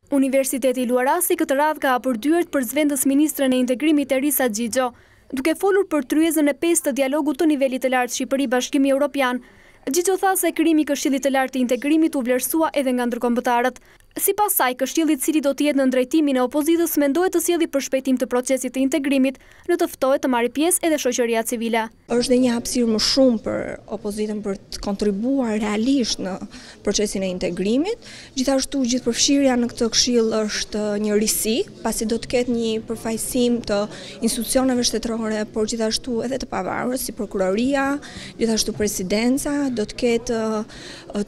Universiteti Luarasi këtë radhë ka hapur dyert për zvendës ministrën e integrimit Erisa Xhixho, duke folur për tryezën e 5 të dialogut të nivelit të lartë Shqipëri-Bashkimi Evropian. Xhixho tha se krijimi i Këshillit të Lartë të Integrimit u vlerësua edhe nga ndërkombëtarët. Sipas saj, këshilli i cili do të jetë në drejtimin e opozitës mendohet të sjellë përshpejtim të procesit të integrimit, në të ftohet të marrë pjesë edhe shoqëria civile. Është dhe një hapësirë më shumë për opozitën për të kontribuar realisht në procesin e integrimit. Gjithashtu gjithëpërfshirja në këtë këshill është një risi, pasi do të ketë një përfaqësim të institucioneve shtetërore, por gjithashtu edhe të pavarur, si prokuroria, gjithashtu presidenca, do të ketë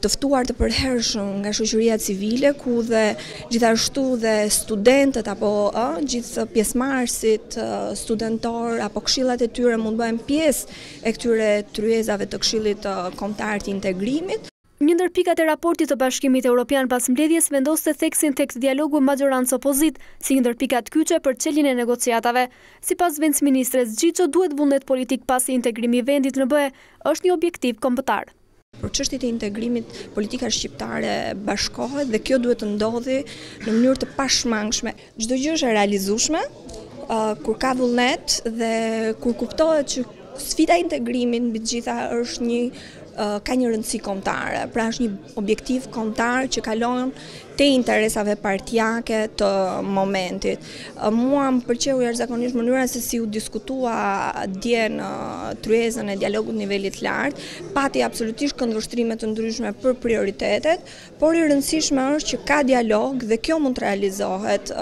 të ftuar të përhershëm nga shoqëria civile, ku dhe gjithashtu dhe studentët apo gjithë pjesëmarrësit studentor apo këshillat e tyre mund bëhen pjesë e këtyre tryezave të Këshillit Kombëtar të Integrimit. Një ndër pikat e raportit të Bashkimit Evropian pas mbledhjes vendoste theksin tek dialogu majorancë opozit, si një ndër pikat kyçe për çeljen e negociatave. Sipas vendministres Xhixho, duhet vullnet politik pasi integrimi i vendit në BE është një objektiv kombëtar. Për çështjet e integrimit, politika shqiptare bashkohet dhe kjo duhet të ndodhi në mënyrë të pashmangshme. Çdo gjë është e realizueshme kur ka vullnet dhe kur kuptohet që sfida e integrimit mbi të gjitha është ka një rëndësi kombëtare, pra është një objektiv kombëtar që kalon te interesave partijake të momentit. Mua më pëlqeu jashtëzakonisht mënyra se si u diskutua dje në tryezën e dialogut nivelit lartë, pati absolutisht këndvështrime të ndryshme për prioritetet, por e rëndësishme është që ka dialog dhe kjo mund të realizohet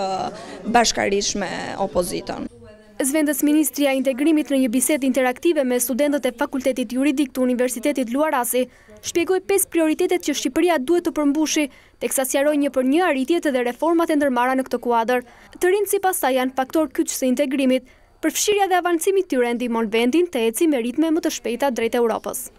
bashkërisht me opozitën. Zvendës Ministria e Integrimit në një bisedë interaktive me studentët e Fakultetit Juridik të Universitetit Luarasi, shpjegoi 5 prioritetet që Shqipëria duhet të përmbushi, teksa sqaroi një për një arritjet edhe reformat e ndërmarra në këtë kuadër. Të rinjtë sipas saj janë faktor kyç të integrimit, përfshirja dhe avancimi i tyre ndihmon vendin të ecë me ritme më të shpejta drejt Europës.